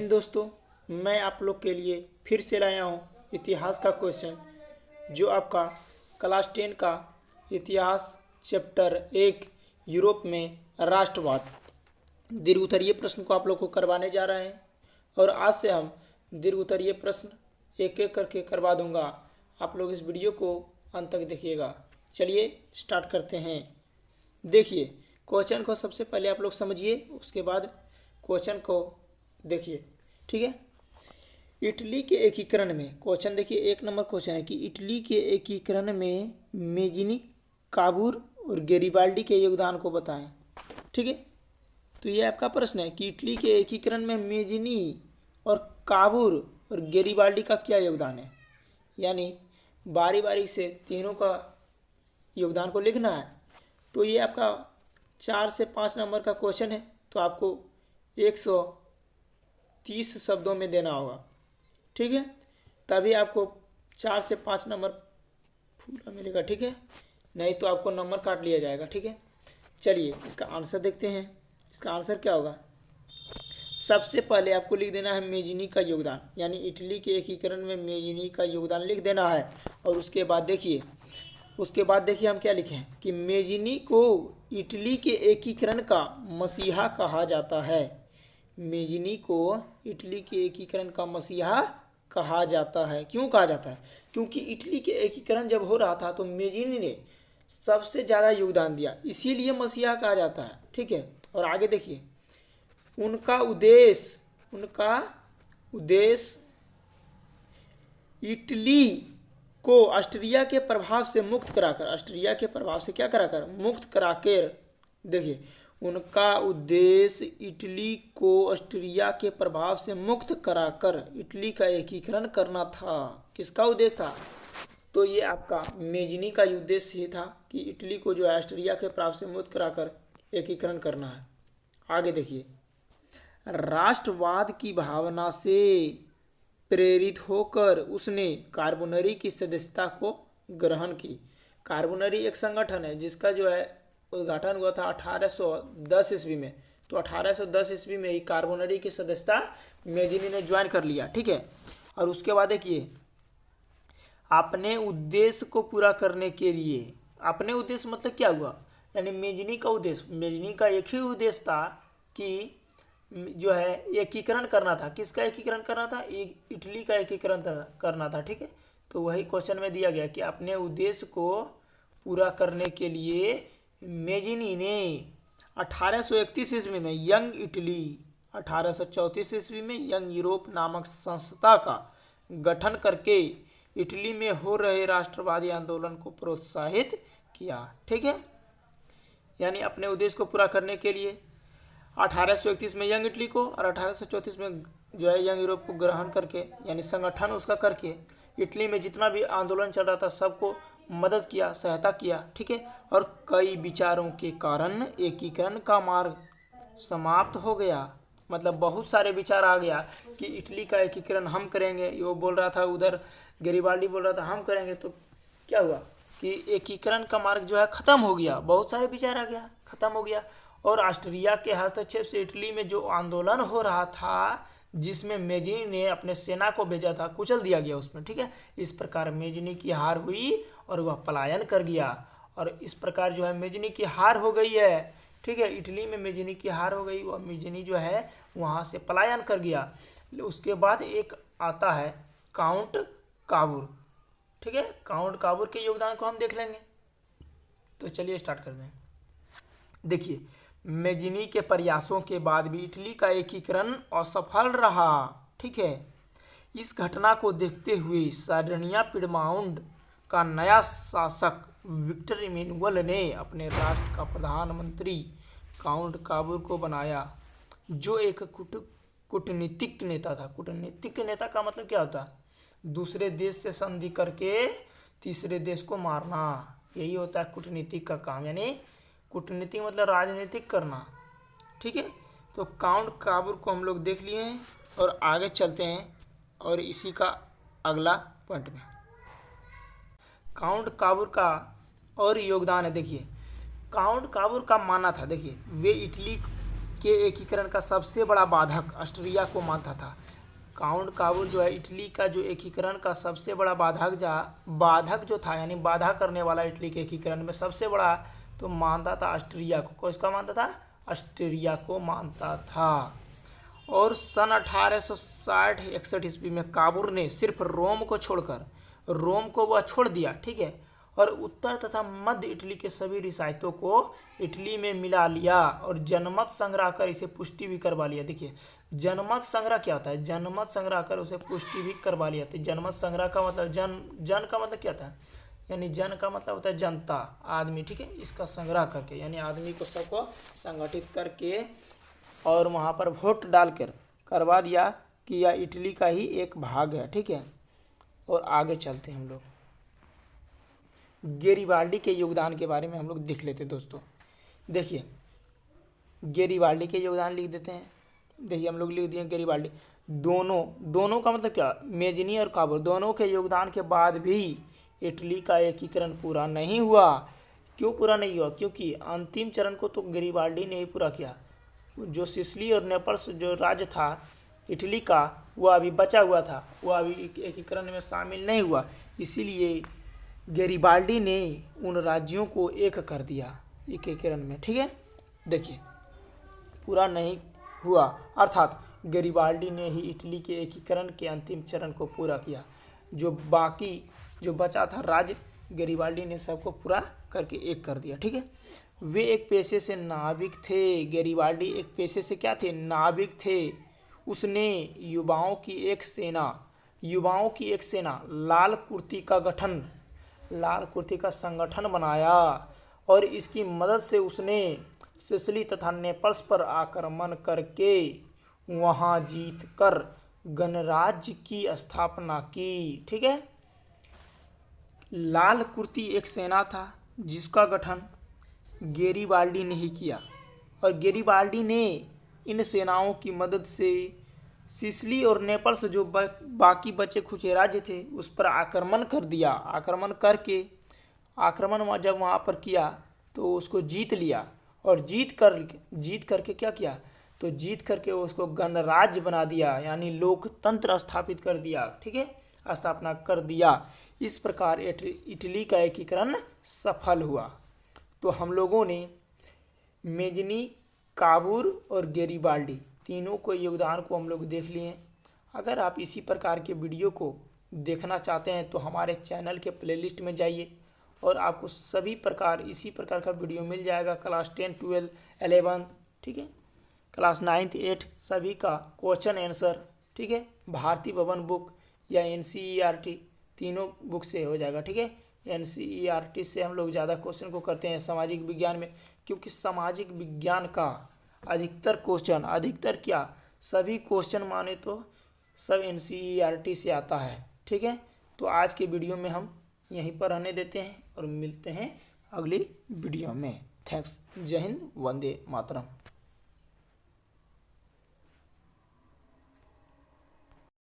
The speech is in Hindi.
दिन दोस्तों, मैं आप लोग के लिए फिर से लाया हूँ इतिहास का क्वेश्चन, जो आपका क्लास 10 का इतिहास चैप्टर 1 यूरोप में राष्ट्रवाद दीर्घ उत्तरीय प्रश्न को आप लोग को करवाने जा रहे हैं। और आज से हम दीर्घ उत्तरीय प्रश्न एक एक करके करवा दूंगा। आप लोग इस वीडियो को अंत तक देखिएगा। चलिए स्टार्ट करते हैं। देखिए, क्वेश्चन को सबसे पहले आप लोग समझिए, उसके बाद क्वेश्चन को देखिए, ठीक है। इटली के एकीकरण में, क्वेश्चन देखिए, एक नंबर क्वेश्चन है कि इटली के एकीकरण में मेजिनी, काबूर और गेरिबाल्डी के योगदान को बताएं। ठीक है, तो ये आपका प्रश्न है कि इटली के एकीकरण में मेजिनी और काबूर और गेरिबाल्डी का क्या योगदान है। यानी बारी से तीनों का योगदान को लिखना है। तो ये आपका 4 से 5 नंबर का क्वेश्चन है, तो आपको 130 शब्दों में देना होगा। ठीक है, तभी आपको 4 से 5 नंबर पूरा मिलेगा। ठीक है, नहीं तो आपको नंबर काट लिया जाएगा। ठीक है, चलिए इसका आंसर देखते हैं। इसका आंसर क्या होगा। सबसे पहले आपको लिख देना है मेजिनी का योगदान, यानी इटली के एकीकरण में मेजिनी का योगदान लिख देना है। और उसके बाद देखिए हम क्या लिखें कि मेजिनी को इटली के एकीकरण का मसीहा कहा जाता है। मेजिनी को इटली के एकीकरण का मसीहा कहा जाता है। क्यों कहा जाता है? क्योंकि इटली के एकीकरण जब हो रहा था तो मेजिनी ने सबसे ज़्यादा योगदान दिया, इसीलिए मसीहा कहा जाता है। ठीक है, और आगे देखिए, उनका उद्देश्य इटली को ऑस्ट्रिया के प्रभाव से मुक्त कराकर, देखिए, उनका उद्देश्य इटली को ऑस्ट्रिया के प्रभाव से मुक्त कराकर इटली का एकीकरण करना था। किसका उद्देश्य था? तो ये आपका मेजिनी का उद्देश्य ये था कि इटली को जो है ऑस्ट्रिया के प्रभाव से मुक्त कराकर एकीकरण करना है। आगे देखिए, राष्ट्रवाद की भावना से प्रेरित होकर उसने कार्बोनरी की सदस्यता को ग्रहण की। कार्बोनरी एक संगठन है जिसका जो है उद्घाटन हुआ था 1810 ईस्वी में। तो 1810 ईस्वी में ही कार्बोनरी की सदस्यता मेजिनी ने ज्वाइन कर लिया। ठीक है, और उसके बाद देखिए, अपने उद्देश्य को पूरा करने के लिए, अपने उद्देश्य मतलब क्या हुआ, यानी मेजिनी का एक ही उद्देश्य था कि जो है एकीकरण करना था। किसका एकीकरण करना था? इटली का एकीकरण करना था। ठीक है, तो वही क्वेश्चन में दिया गया कि अपने उद्देश्य को पूरा करने के लिए मेजिनी ने 1831 ईस्वी में यंग इटली, 1834 ईस्वी में यंग यूरोप नामक संस्था का गठन करके इटली में हो रहे राष्ट्रवादी आंदोलन को प्रोत्साहित किया। ठीक है, यानी अपने उद्देश्य को पूरा करने के लिए 1831 में यंग इटली को और 1834 में जो है यंग यूरोप को ग्रहण करके, यानी संगठन उसका करके, इटली में जितना भी आंदोलन चल रहा था सबको मदद किया, सहायता किया। ठीक है, और कई विचारों के कारण एकीकरण का मार्ग समाप्त हो गया। मतलब बहुत सारे विचार आ गया कि इटली का एकीकरण हम करेंगे, वो बोल रहा था, उधर गेरिबाल्डी बोल रहा था हम करेंगे। तो क्या हुआ कि एकीकरण का मार्ग जो है ख़त्म हो गया। बहुत सारे विचार आ गया, ख़त्म हो गया। और ऑस्ट्रिया के हस्तक्षेप से इटली में जो आंदोलन हो रहा था, जिसमें मेजिनी ने अपने सेना को भेजा था, कुचल दिया गया उसमें। ठीक है, इस प्रकार मेजिनी की हार हुई और वह पलायन कर गया। और इस प्रकार जो है मेजिनी की हार हो गई है। ठीक है, इटली में मेजिनी की हार हो गई, वह मेजिनी जो है वहाँ से पलायन कर गया। उसके बाद एक आता है काउंट काबूर। ठीक है, काउंट काबूर के योगदान को हम देख लेंगे। तो चलिए स्टार्ट करते हैं। देखिए, मेजिनी के प्रयासों के बाद भी इटली का एकीकरण असफल रहा। ठीक है, इस घटना को देखते हुए सार्डिनिया पिडमाउंट का नया शासक विक्टर इमैनुअल ने अपने राष्ट्र का प्रधानमंत्री काउंट काबूर को बनाया, जो एक कूटनीतिक नेता था। कूटनीतिक नेता का मतलब क्या होता है? दूसरे देश से संधि करके तीसरे देश को मारना, यही होता है कूटनीतिक का काम। यानी कूटनीतिक मतलब राजनीतिक करना। ठीक है, तो काउंट काबूर को हम लोग देख लिए हैं और आगे चलते हैं और इसी का अगला पॉइंट में काउंट काबूर का और योगदान है। देखिए, काउंट काबूर का मानना था, देखिए, वे इटली के एकीकरण का सबसे बड़ा बाधक ऑस्ट्रिया को मानता था। काउंट काबुल जो है इटली का जो एकीकरण का सबसे बड़ा बाधक जो था, यानी बाधा करने वाला इटली के एकीकरण में सबसे बड़ा तो मानता था ऑस्ट्रिया को। किसका मानता था? ऑस्ट्रिया को मानता था। और सन 1860-61 ईस्वी में काबुल ने सिर्फ रोम को छोड़कर, रोम को वह छोड़ दिया, ठीक है, और उत्तर तथा मध्य इटली के सभी रियासतों को इटली में मिला लिया और जनमत संग्रह कर इसे पुष्टि भी करवा लिया। देखिए जनमत संग्रह क्या होता है? जनमत संग्रह कर उसे पुष्टि भी करवा लिया। तो जनमत संग्रह का मतलब जन का मतलब क्या होता है? यानी जन का मतलब होता है जनता, आदमी, ठीक है, इसका संग्रह करके, यानी आदमी को सबको संगठित करके और वहाँ पर वोट डालकर करवा दिया कि यह इटली का ही एक भाग है, ठीक है। और आगे चलते हैं हम लोग गेरिबाल्डी के योगदान के बारे में हम लोग देख लेते हैं दोस्तों। देखिए गेरिबाल्डी के योगदान लिख देते हैं। देखिए हम लोग लिख दिए गेरिबाल्डी। दोनों का मतलब क्या? मेजनी और काबुल दोनों के योगदान के बाद भी इटली का एकीकरण पूरा नहीं हुआ। क्यों पूरा नहीं हुआ? क्योंकि अंतिम चरण को तो गेरिबाल्डी ने ही पूरा किया। जो सिसिली और नेपल्स जो राज्य था इटली का, वह अभी बचा हुआ था, वह अभी एकीकरण में शामिल नहीं हुआ। इसीलिए गेरिबाल्डी ने उन राज्यों को एक कर दिया एकीकरण में, ठीक है। देखिए पूरा नहीं हुआ, अर्थात गेरिबाल्डी ने ही इटली के एकीकरण के अंतिम चरण को पूरा किया। जो बचा था राज्य, गेरिबाल्डी ने सबको पूरा करके एक कर दिया, ठीक है। वे एक पेशे से नाविक थे। गेरिबाल्डी एक पेशे से क्या थे? नाविक थे। उसने युवाओं की एक सेना लाल कुर्ती का संगठन बनाया और इसकी मदद से उसने सिसिली तथा नेपल्स पर आक्रमण करके वहां जीतकर गणराज्य की स्थापना की, ठीक है। लाल कुर्ती एक सेना था जिसका गठन गेरिबाल्डी ने ही किया और गेरिबाल्डी ने इन सेनाओं की मदद से सिसिली और नेपल्स जो बाकी बचे खुचे राज्य थे उस पर आक्रमण कर दिया। आक्रमण जब वहाँ पर किया तो उसको जीत लिया और जीत करके क्या किया? तो जीत करके उसको गणराज्य बना दिया, यानी लोकतंत्र स्थापित कर दिया, ठीक है, स्थापना कर दिया। इस प्रकार इटली का एकीकरण सफल हुआ। तो हम लोगों ने मेजनी, काबुल और गेरिबाल्डी तीनों को योगदान को हम लोग देख लिए। अगर आप इसी प्रकार के वीडियो को देखना चाहते हैं तो हमारे चैनल के प्लेलिस्ट में जाइए और आपको सभी प्रकार इसी प्रकार का वीडियो मिल जाएगा। क्लास 10, 12, 11, ठीक है, क्लास 9, 8 सभी का क्वेश्चन आंसर, ठीक है, भारती भवन बुक या NCERT तीनों बुक से हो जाएगा, ठीक है। NCERT से हम लोग ज़्यादा क्वेश्चन को करते हैं सामाजिक विज्ञान में, क्योंकि सामाजिक विज्ञान का अधिकतर क्या सभी क्वेश्चन माने तो सब NCERT से आता है, ठीक है। तो आज के वीडियो में हम यहीं पर रहने देते हैं और मिलते हैं अगली वीडियो में। थैंक्स। जय हिंद, वंदे मातरम।